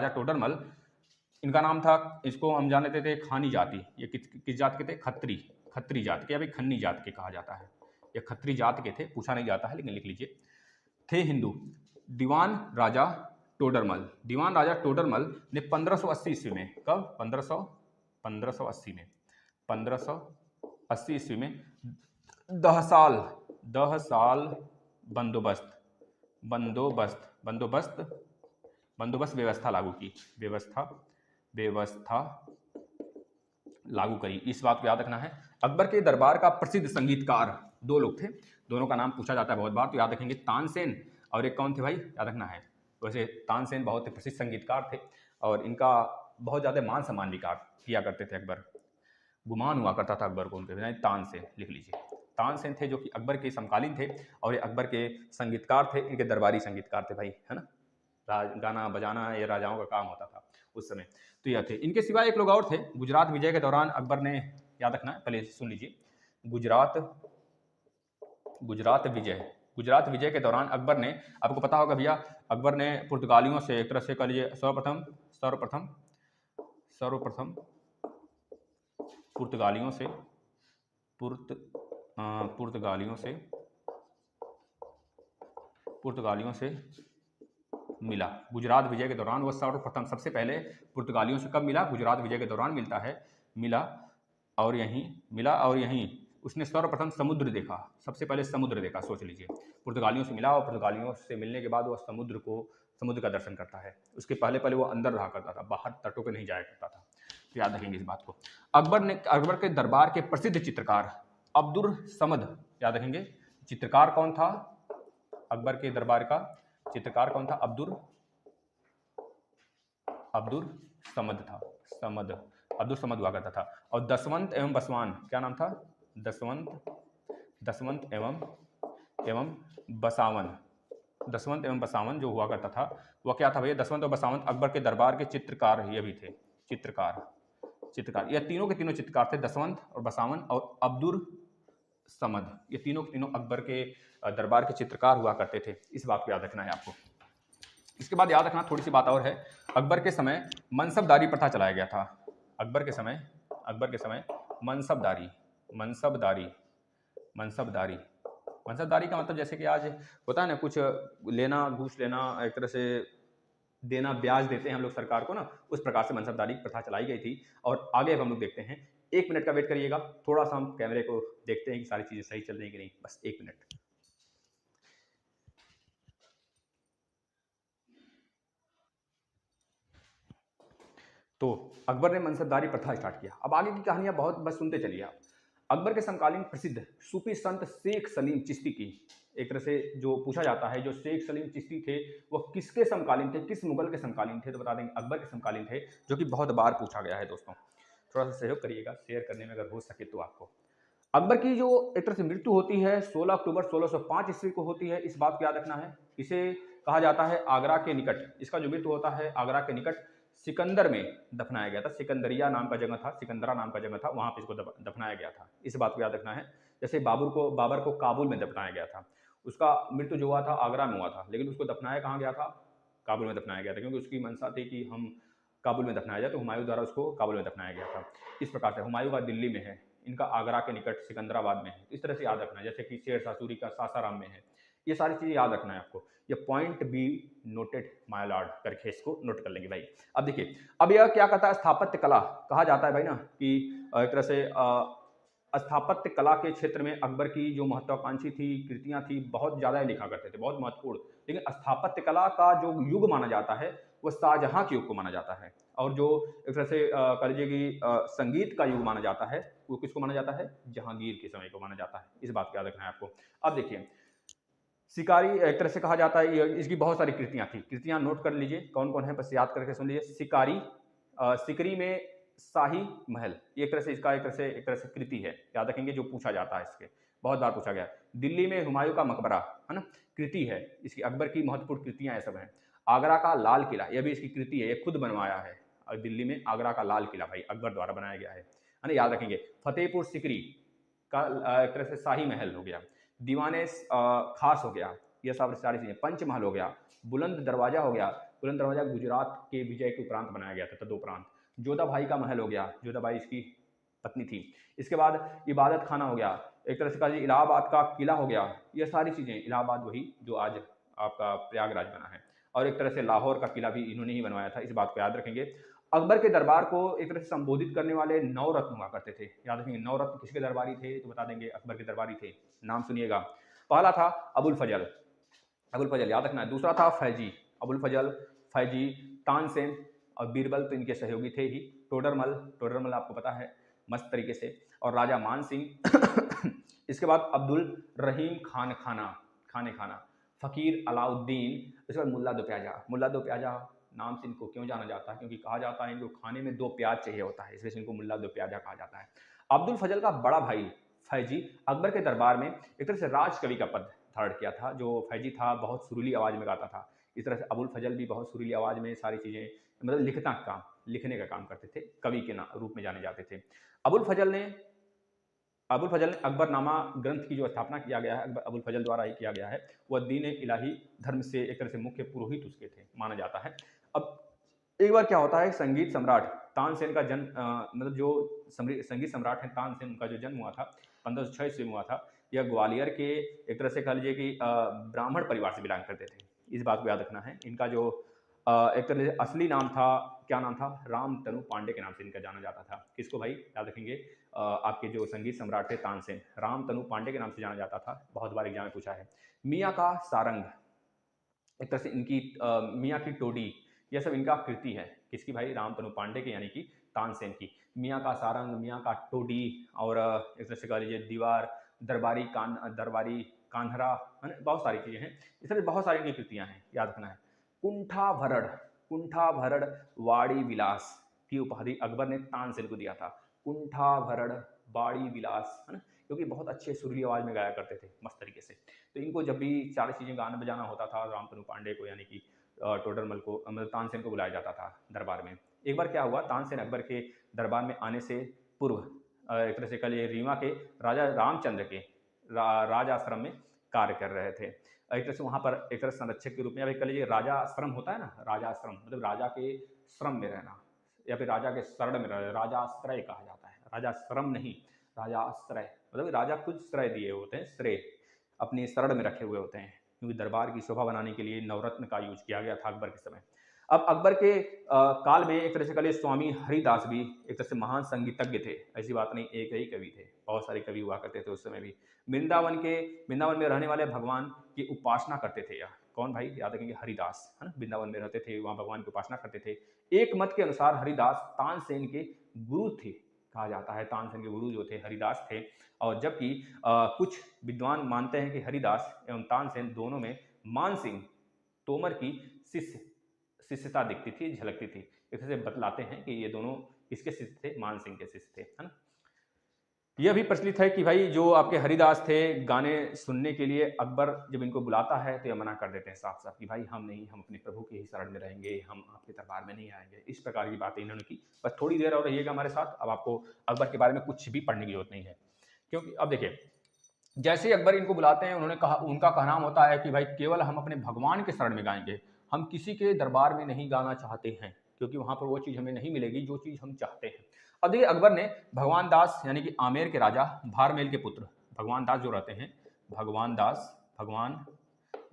टोडरमल, इनका नाम था, इसको हम जानते थे खानी जाति। ये किस जात के थे, खत्री जात के, या फिर खन्नी जात के कहा जाता है। ये खत्री जात के थे, पूछा नहीं जाता है लेकिन लिख लीजिए। थे हिंदू। दीवान राजा टोडरमल ने 1580 ईस्वी में, कब, 1580 में 10 साल बंदोबस्त व्यवस्था लागू करी। इस बात को याद रखना है। अकबर के दरबार का प्रसिद्ध संगीतकार दो लोग थे, दोनों का नाम पूछा जाता है बहुत बार, तो याद रखेंगे, तानसेन और एक कौन थे भाई, याद रखना है। वैसे तानसेन बहुत ही प्रसिद्ध संगीतकार थे और इनका बहुत ज्यादा मान सम्मान भी किया करते थे अकबर। गुमान हुआ करता था अकबर को उनके, तानसेन लिख लीजिए। तानसेन थे जो कि अकबर के समकालीन थे और ये अकबर के संगीतकार थे, इनके दरबारी संगीतकार थे भाई, है ना। गाना बजाना ये राजाओं का काम होता था उस समय। तो यह थे। इनके सिवा एक लोग और थे। गुजरात विजय के दौरान अकबर ने, याद रखना है, पहले सुन लीजिए, गुजरात विजय के दौरान अकबर ने, आपको पता होगा भैया, अकबर ने पुर्तगालियों से एक तरह से कह लीजिए सर्वप्रथम पुर्तगालियों से मिला। गुजरात विजय के दौरान वह सर्वप्रथम सबसे पहले पुर्तगालियों से कब मिला? गुजरात विजय के दौरान मिलता है, मिला और यहीं उसने सर्वप्रथम समुद्र देखा, सबसे पहले समुद्र देखा। सोच लीजिए, पुर्तगालियों से मिला और पुर्तगालियों से मिलने के बाद वह समुद्र का दर्शन करता है। उसके पहले पहले वो अंदर रहा करता था, बाहर तटों पे नहीं जाया करता था। तो याद रखेंगे इस बात को। अकबर के दरबार के प्रसिद्ध चित्रकार अब्दुल समद, याद रखेंगे चित्रकार कौन था? अकबर के दरबार का चित्रकार कौन था? अब्दुल समद था, अब्दुल समद हुआ करता था। और दसवंत एवं बसवान, क्या नाम था? दसवंत एवं बसावन जो हुआ करता था वह क्या था भैया? दसवंत और बसावंत अकबर के दरबार के चित्रकार ये भी थे। चित्रकार यह तीनों के तीनों चित्रकार थे, दसवंत और बसावन और अब्दुल समद। ये तीनों के तीनों अकबर के दरबार के चित्रकार हुआ करते थे। इस बात को याद रखना है आपको। इसके बाद याद रखना थोड़ी सी बात और है, अकबर के समय मनसबदारी प्रथा चलाया गया था। अकबर के समय मनसबदारी का मतलब जैसे कि आज होता है ना, कुछ लेना, घूस लेना, एक तरह से देना, ब्याज देते हैं हम लोग सरकार को ना, उस प्रकार से मनसबदारी प्रथा चलाई गई थी। और आगे अब हम लोग देखते हैं, 1 मिनट का वेट करिएगा, थोड़ा सा हम कैमरे को देखते हैं कि सारी चीजें सही चल रही कि नहीं, बस 1 मिनट। तो अकबर ने मनसबदारी प्रथा स्टार्ट किया। अब आगे की कहानियां बहुत बस सुनते चलिए आप। अकबर के समकालीन प्रसिद्ध सूफी संत शेख सलीम चिश्ती की, एक तरह से जो पूछा जाता है, जो शेख सलीम चिश्ती थे वो किसके समकालीन थे, किस मुगल के समकालीन थे? तो बता देंगे अकबर के समकालीन थे, जो कि बहुत बार पूछा गया है दोस्तों। थोड़ा सा सहयोग करिएगा शेयर करने में अगर हो सके तो आपको। अकबर की जो एक तरह से मृत्यु होती है 16 अक्टूबर 1605 ईस्वी को होती है। इस बात को याद रखना है। इसे कहा जाता है आगरा के निकट, इसका जो मृत्यु होता है आगरा के निकट सिकंदर में दफनाया गया था। सिकंदरिया नाम का जगह था, सिकंदरा नाम का जगह था, वहां पे इसको दफनाया गया था। इस बात को याद रखना है। जैसे बाबर को काबुल में दफनाया गया था, उसका मृत्यु जो हुआ था आगरा में हुआ था, लेकिन उसको दफनाया कहाँ गया था? काबुल में दफनाया गया था, क्योंकि उसकी मंशा थी कि हम काबुल में दफनाया जाए, तो हुमायूं द्वारा उसको काबुल में दफनाया गया था। इस प्रकार से हुमायूं का दिल्ली में है, इनका आगरा के निकट सिकंदराबाद में है। इस तरह से याद रखना है। जैसे कि शेर शाह सूरी का सासाराम में है। ये सारी चीजें याद रखना है आपको। ये point be noted my Lord करके इसको नोट कर लेंगे भाई। अब देखिए, अब यह क्या कहता है, स्थापत्य कला कहा जाता है भाई ना, कि एक तरह से स्थापत्य कला के क्षेत्र में अकबर की जो महत्वाकांक्षी थी, कृतियां थी, बहुत ज्यादा लिखा करते थे, बहुत महत्वपूर्ण। लेकिन स्थापत्य कला का जो युग माना जाता है वो शाहजहां के युग को माना जाता है। और जो एक तरह से कह लीजिए कि संगीत का युग माना जाता है, वो किसको माना जाता है? जहांगीर के समय को माना जाता है। इस बात को याद रखना है आपको। अब देखिए, शिकारी एक तरह से कहा जाता है, इसकी बहुत सारी कृतियां थी, कृतियां नोट कर लीजिए कौन कौन है, बस याद करके सुन लीजिए। शिकारी, सिकरी में शाही महल, एक तरह से इसका एक तरह से कृति है, याद रखेंगे, जो पूछा जाता है इसके, बहुत बार पूछा गया। दिल्ली में हुमायूं का मकबरा है ना, कृति है इसकी, अकबर की महत्वपूर्ण कृतियां ये सब हैं। आगरा का लाल किला, यह भी इसकी कृति है, ये खुद बनवाया है। और दिल्ली में आगरा का लाल किला भाई अकबर द्वारा बनाया गया है ना, याद रखेंगे। फतेहपुर सिकरी का एक तरह से शाही महल हो गया। दीवाने खास हो गया, यह सब सारी चीजें। पंचमहल हो गया। बुलंद दरवाजा हो गया, बुलंद दरवाजा गुजरात के विजय के उपरांत बनाया गया था, तदुपरांत। जोधाबाई का महल हो गया, जोधाबाई इसकी पत्नी थी। इसके बाद इबादत खाना हो गया, एक तरह से कहा इलाहाबाद का किला हो गया। ये सारी चीजें, इलाहाबाद वही जो आज आपका प्रयागराज बना है। और एक तरह से लाहौर का किला भी इन्होंने ही बनवाया था। इस बात को याद रखेंगे। अकबर के दरबार को एक तरह से संबोधित करने वाले 9 रत्न हुआ करते थे, याद रखेंगे। 9 रत्न किसके दरबारी थे? तो बता देंगे अकबर के दरबारी थे। नाम सुनिएगा। पहला था अबुल फजल, याद रखना है। दूसरा था फैजी, अबुल फजल, फैजी, तानसेन और बीरबल तो इनके सहयोगी थे ही। टोडरमल आपको पता है मस्त तरीके से। और राजा मान सिंह इसके बाद अब्दुल रहीम खाना, फकीर अलाउद्दीन, इसके बाद मुल्ला दो प्याजा नाम से इनको क्यों जाना जाता है? क्योंकि कहा जाता है इनको खाने में 2 प्याज चाहिए होता है, इसलिए इनको मुल्ला दो प्याजा कहा जाता है। अब्दुल फजल का बड़ा भाई फैजी अकबर के दरबार में एक तरह से राजकवि का पद धारण किया था। जो फैजी था बहुत सुरीली आवाज में गाता था। इस तरह से अबुल फजल भी बहुत सुरीली आवाज में सारी चीजें, मतलब लिखने का काम करते थे, कवि के रूप में जाने जाते थे। अबुल फजल ने अकबरनामा ग्रंथ की जो स्थापना किया गया है, अबुल फजल द्वारा ही किया गया है। वह दीन इलाही धर्म से एक तरह से मुख्य पुरोहित उसके थे, माना जाता है। अब एक बार क्या होता है, संगीत सम्राट तानसेन का जन्म, मतलब जो संगीत सम्राट है तानसेन, उनका जो जन्म हुआ था 1506 ईस्वी में हुआ था। यह ग्वालियर के एक तरह से कह लीजिए कि ब्राह्मण परिवार से बिलोंग करते थे। इस बात को याद रखना है। इनका जो एक तरह से असली नाम था, क्या नाम था, रामतनु पांडे के नाम से इनका जाना जाता था। किसको भाई याद रखेंगे, आपके जो संगीत सम्राट थे तानसेन, रामतनु पांडे के नाम से जाना जाता था। बहुत बार एग्जाम में पूछा है। मियाँ का सारंग, एक तरह से इनकी मियाँ की टोडी, यह सब इनका कृति है। किसकी भाई, रामतनु पांडे के यानी कि तानसेन की। मियाँ का सारंग, मियाँ का टोडी, और एक तरह से कह लीजिए दीवार, दरबारी कान्हरा, है ना, बहुत सारी चीज़ें हैं। इस तरह बहुत सारी इनकी कृतियाँ हैं, याद रखना है। कुंठा भरड़ वाड़ी विलास की उपाधि अकबर ने तानसेन को दिया था। कुंठा भरड़ वाड़ी विलास, है ना, क्योंकि बहुत अच्छे सुरीली आवाज़ में गाया करते थे मस्त तरीके से। तो इनको जब भी सारी चीज़ें गाना बजाना होता था, रामतनु पांडे को यानी कि टोडरमल को, मतलब तानसेन को बुलाया जाता था दरबार में। एक बार क्या हुआ, तानसेन अकबर के दरबार में आने से पूर्व एक तरह से कह लीजिए रीवा के राजा रामचंद्र के राज आश्रम में कार्य कर रहे थे। एक तरह से वहाँ पर एक तरह संरक्षक के रूप में, अभी कह लीजिए राजा आश्रम होता है ना, राजा आश्रम मतलब राजा के श्रम में रहना या फिर राजा के शरण में रहना, राजाश्रय कहा जाता है। राजा श्रम नहीं, राजाश्रय मतलब राजा खुद श्रय दिए होते हैं, श्रेय अपनी शरण में रखे हुए होते हैं, क्योंकि दरबार की शोभा बनाने के लिए नवरत्न का यूज किया गया था अकबर के समय। अब अकबर के काल में एक तरह से कह लीजिए स्वामी हरिदास भी एक तरह से महान संगीतज्ञ थे। ऐसी बात नहीं, एक ही कवि थे, बहुत सारे कवि हुआ करते थे उस समय भी। वृंदावन में रहने वाले भगवान की उपासना करते थे। यह कौन भाई, याद रखेंगे, हरिदास, है ना, वृंदावन में रहते थे, वहाँ भगवान की उपासना करते थे। एक मत के अनुसार हरिदास तानसेन के गुरु थे, कहा जाता है तानसेन के गुरु जो थे हरिदास थे। और जबकि कुछ विद्वान मानते हैं कि हरिदास एवं तानसेन दोनों में मानसिंह तोमर की शिष्यता दिखती थी, झलकती थी। इस तरह से बतलाते हैं कि ये दोनों किसके शिष्य थे, मानसिंह के शिष्य थे, है ना। यह भी प्रचलित है कि भाई जो आपके हरिदास थे, गाने सुनने के लिए अकबर जब इनको बुलाता है तो यह मना कर देते हैं साफ साफ कि भाई हम नहीं, हम अपने प्रभु के ही शरण में रहेंगे, हम आपके दरबार में नहीं आएंगे। इस प्रकार की बातें इन्होंने की। बस थोड़ी देर और रहिएगा हमारे साथ, अब आपको अकबर के बारे में कुछ भी पढ़ने की जरूरत नहीं है, क्योंकि अब देखिए जैसे ही अकबर इनको बुलाते हैं, उन्होंने कहा, उनका कहना होता है कि भाई केवल हम अपने भगवान के शरण में गाएंगे, हम किसी के दरबार में नहीं गाना चाहते हैं, क्योंकि वहां पर वो चीज़ हमें नहीं मिलेगी जो चीज़ हम चाहते हैं। अब देखिए अकबर ने भगवान दास यानी कि आमेर के राजा भारमेल के पुत्र भगवान दास जो रहते हैं, भगवान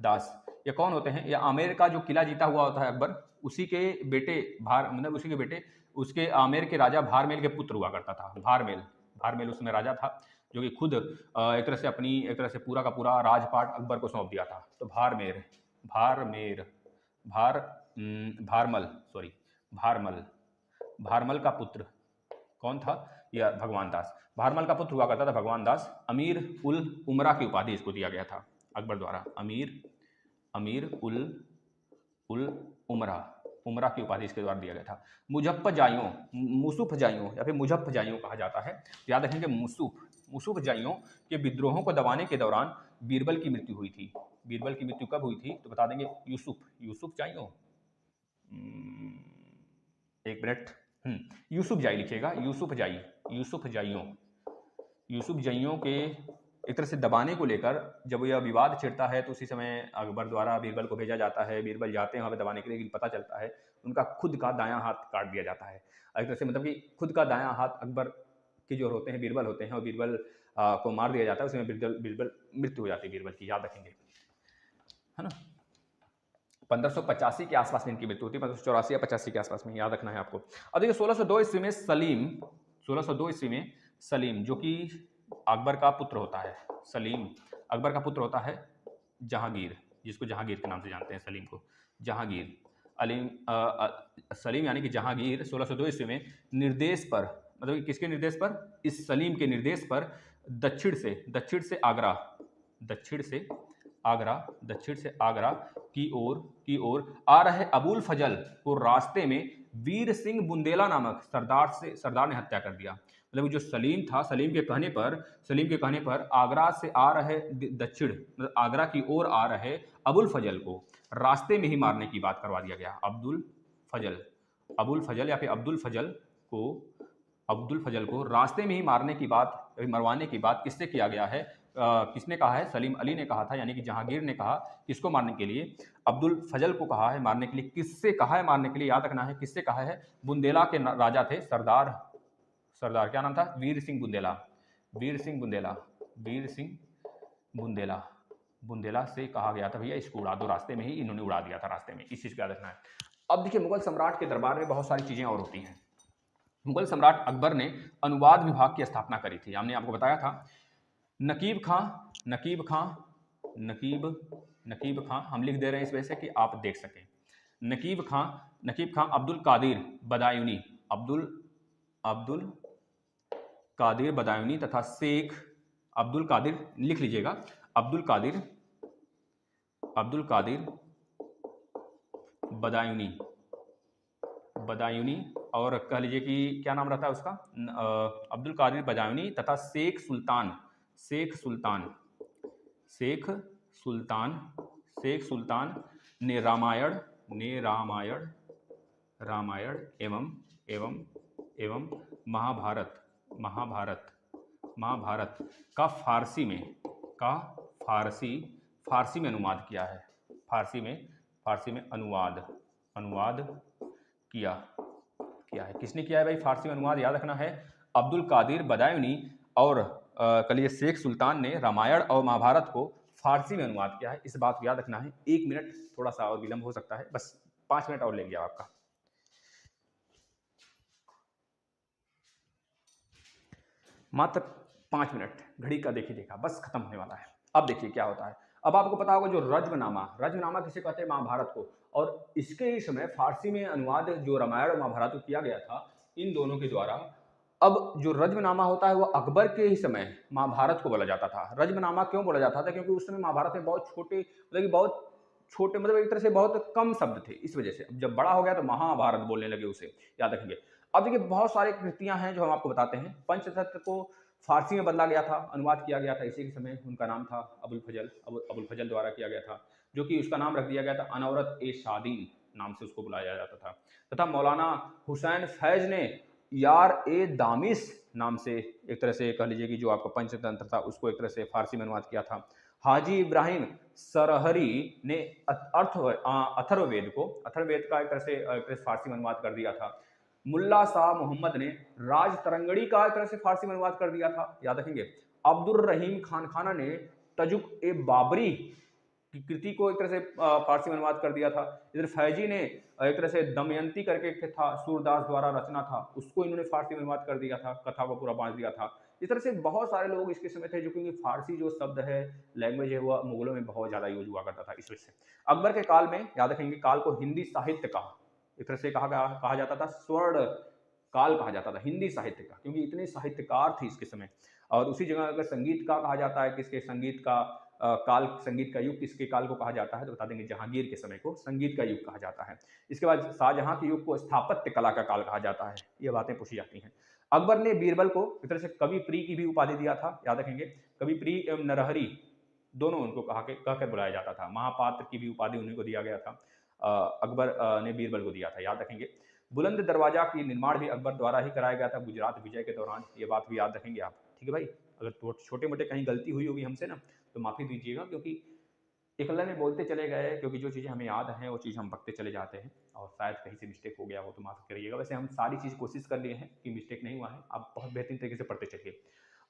दास ये कौन होते हैं, ये आमेर का जो किला जीता हुआ होता है अकबर, उसी के बेटे उसके आमेर के राजा भारमेल के पुत्र हुआ करता था। भारमेल उसमें राजा था, जो कि खुद एक तरह से पूरा का पूरा राजपाट अकबर को सौंप दिया था। तो भारमल का पुत्र कौन था, यह भगवान दास, भारमल का पुत्र हुआ करता था भगवान दास। अमीर उल उमरा की उपाधि इसको दिया गया था अकबर द्वारा। अमीर उल उमरा की उपाधि इसके द्वारा दिया गया था। मुसुफ जाइयों या फिर मुजफ्फ जाइयों कहा जाता है। याद रखेंगे, मुसुफ जाइयों के विद्रोहों को दबाने के दौरान बीरबल की मृत्यु हुई थी। बीरबल की मृत्यु कब हुई थी तो बता देंगे, यूसुफ जाइयों, एक मिनट, यूसुफ जाई लिखिएगा, यूसुफ जाइयों के एक तरह से दबाने को लेकर जब यह विवाद छिड़ता है तो उसी समय अकबर द्वारा बीरबल को भेजा जाता है। बीरबल जाते हैं वहाँ पे दबाने के लिए, लेकिन पता चलता है उनका खुद का दायां हाथ काट दिया जाता है। एक तरह से मतलब कि खुद का दायां हाथ अकबर के जो होते हैं, बीरबल होते हैं, और बीरबल को मार दिया जाता है। उसमें बीरबल मृत्यु हो जाती है बीरबल की, याद रखेंगे, है ना। 1585 के आसपास में इनकी मृत्यु होती है, 1584 या 85 के आसपास में, याद रखना है आपको। अब देखिए 1602 ईस्वी में सलीम जो कि अकबर का पुत्र होता है, सलीम अकबर का पुत्र होता है जहांगीर, जिसको जहांगीर के नाम से जानते हैं, सलीम को सलीम यानी कि जहांगीर 1602 ईस्वी में निर्देश पर, मतलब किसके निर्देश पर, इस सलीम के निर्देश पर दक्षिण से आगरा की ओर आ रहे अबुल फजल को रास्ते में वीर सिंह बुंदेला नामक सरदार ने हत्या कर दिया। मतलब जो सलीम था, सलीम के कहने पर आगरा से आ रहे दक्षिण, मतलब आगरा की ओर आ रहे अबुल फजल को रास्ते में ही मारने की बात करवा दिया गया। अबुल फजल या फिर अब्दुल फजल को रास्ते में ही मरवाने की बात किससे किया गया है, किसने कहा है, सलीम अली ने कहा था, यानी कि जहांगीर ने कहा किसको मारने के लिए, अब्दुल फजल को कहा है मारने के लिए। किससे कहा है मारने के लिए, याद रखना है, किससे कहा है, बुंदेला के राजा थे, सरदार क्या नाम था, वीर सिंह बुंदेला। बुंदेला से कहा गया था भैया इसको उड़ा दो, रास्ते में ही इन्होंने उड़ा दिया था रास्ते में, इस चीज़ का याद रखना है। अब देखिए मुगल सम्राट के दरबार में बहुत सारी चीज़ें और होती हैं। मुगल सम्राट अकबर ने अनुवाद विभाग की स्थापना करी थी, हमने आपको बताया था। नकीब खां, नकीब खां, नकीब नकीब खां हम लिख दे रहे हैं इस वजह से कि आप देख सकें। नकीब खां अब्दुल कादिर बदायूनी, अब्दुल कादिर बदायूनी तथा शेख अब्दुल कादिर, लिख लीजिएगा, अब्दुल कादिर बदायूनी और कह लीजिए कि क्या नाम रहता है उसका, अब्दुल कादिर बदायूनी तथा शेख सुल्तान ने रामायण एवं महाभारत का फारसी में अनुवाद किया है, फारसी में अनुवाद किया है। किसने किया है भाई फारसी में अनुवाद, याद रखना है, अब्दुल कादिर बदायूनी और कलिए शेख सुल्तान ने रामायण और महाभारत को फारसी में अनुवाद किया है। इस बात को याद रखना है। 1 मिनट थोड़ा सा और विलंब हो सकता है, बस 5 मिनट और ले गया आपका। मात्र 5 मिनट घड़ी का देखा, बस खत्म होने वाला है। अब देखिए क्या होता है। अब आपको पता होगा जो रज्मनामा किसे कहते हैं, महाभारत को, और इसके ही समय फारसी में अनुवाद जो रामायण और महाभारत को किया गया था इन दोनों के द्वारा। अब जो रज्मनामा होता है वो अकबर के ही समय महाभारत को बोला जाता था। रज्मनामा क्यों बोला जाता था, क्योंकि उस समय महाभारत में बहुत छोटे मतलब एक तरह से बहुत कम शब्द थे, इस वजह से। अब जब बड़ा हो गया तो महाभारत बोलने लगे उसे, याद रखेंगे। अब देखिए बहुत सारी कृतियां हैं जो हम आपको बताते हैं। पंचतंत्र को फारसी में बदला गया था, अनुवाद किया गया था इसी के समय। उनका नाम था अबुल फजल द्वारा किया गया था, जो कि उसका नाम रख दिया गया था अनवरत ए शादीन नाम से उसको बुलाया जाता था। तथा मौलाना हुसैन फैज ने यार ए दामिस नाम से एक तरह से कह लीजिए कि जो आपका पंचतंत्र था उसको एक तरह से फारसी में अनुवाद किया था। हाजी इब्राहिम सरहरी ने अथर्ववेद का एक तरह से फारसी में अनुवाद कर दिया था। मुल्ला शाह मोहम्मद ने राज तरंगड़ी का एक तरह से फारसी में अनुवाद कर दिया था, याद रखेंगे। अब्दुल रहीम खान खाना ने तजुक ए बाबरी की कृति को एक तरह से फारसी में अनुवाद कर दिया था। इधर फैजी ने एक तरह से दमयंती करके एक था, सूरदास द्वारा रचना था, उसको इन्होंने फारसी में अनुवाद कर दिया था, कथा को पूरा बांध दिया था। इस तरह से बहुत सारे लोग इसके समय थे जो, क्योंकि फारसी जो शब्द है, लैंग्वेज है, वह मुगलों में बहुत ज्यादा यूज हुआ करता था, इस वजह से। अकबर के काल में, याद रखेंगे, काल को हिंदी साहित्य का एक तरह से कहा जाता था, स्वर्ण काल कहा जाता था हिंदी साहित्य का, क्योंकि इतने साहित्यकार थे इसके समय। और उसी जगह अगर संगीत का कहा जाता है, किसके संगीत का काल, संगीत का युग किसके काल को कहा जाता है, तो बता देंगे जहांगीर के समय को संगीत का युग कहा जाता है। इसके बाद शाहजहां के युग को स्थापत्य कला का काल कहा जाता है। ये बातें पूछी जाती हैं। अकबर ने बीरबल को एक तरह से कवि प्रिय की भी उपाधि दिया था, याद रखेंगे। कवि प्रिय एवं नरहरी दोनों उनको कहकर बुलाया जाता था। महापात्र की भी उपाधि उन्हीं को दिया गया था, अकबर ने बीरबल को दिया था, याद रखेंगे। बुलंद दरवाजा की निर्माण भी अकबर द्वारा ही कराया गया था गुजरात विजय के दौरान, ये बात भी याद रखेंगे आप, ठीक है भाई। अगर छोटे मोटे कहीं गलती हुई होगी हमसे ना, तो माफ़ी दीजिएगा, क्योंकि एकला में बोलते चले गए, क्योंकि जो चीज़ें हमें याद हैं वो चीज़ हम बकते चले जाते हैं, और शायद कहीं से मिस्टेक हो गया हो तो माफ़ करिएगा। वैसे हम सारी चीज़ कोशिश कर लिए हैं कि मिस्टेक नहीं हुआ है, आप बहुत बेहतरीन तरीके से पढ़ते चलिए।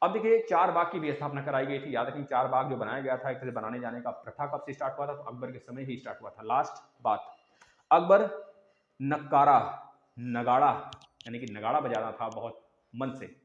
अब देखिए चार बाग की भी स्थापना कराई गई थी, याद रखें। चार बाग जो बनाया गया था, एक तरह बनाने जाने का प्रथा कब से स्टार्ट हुआ था, तो अकबर के समय ही स्टार्ट हुआ था। लास्ट बात, अकबर नगाड़ा यानी कि नगाड़ा बजाना था बहुत मन से,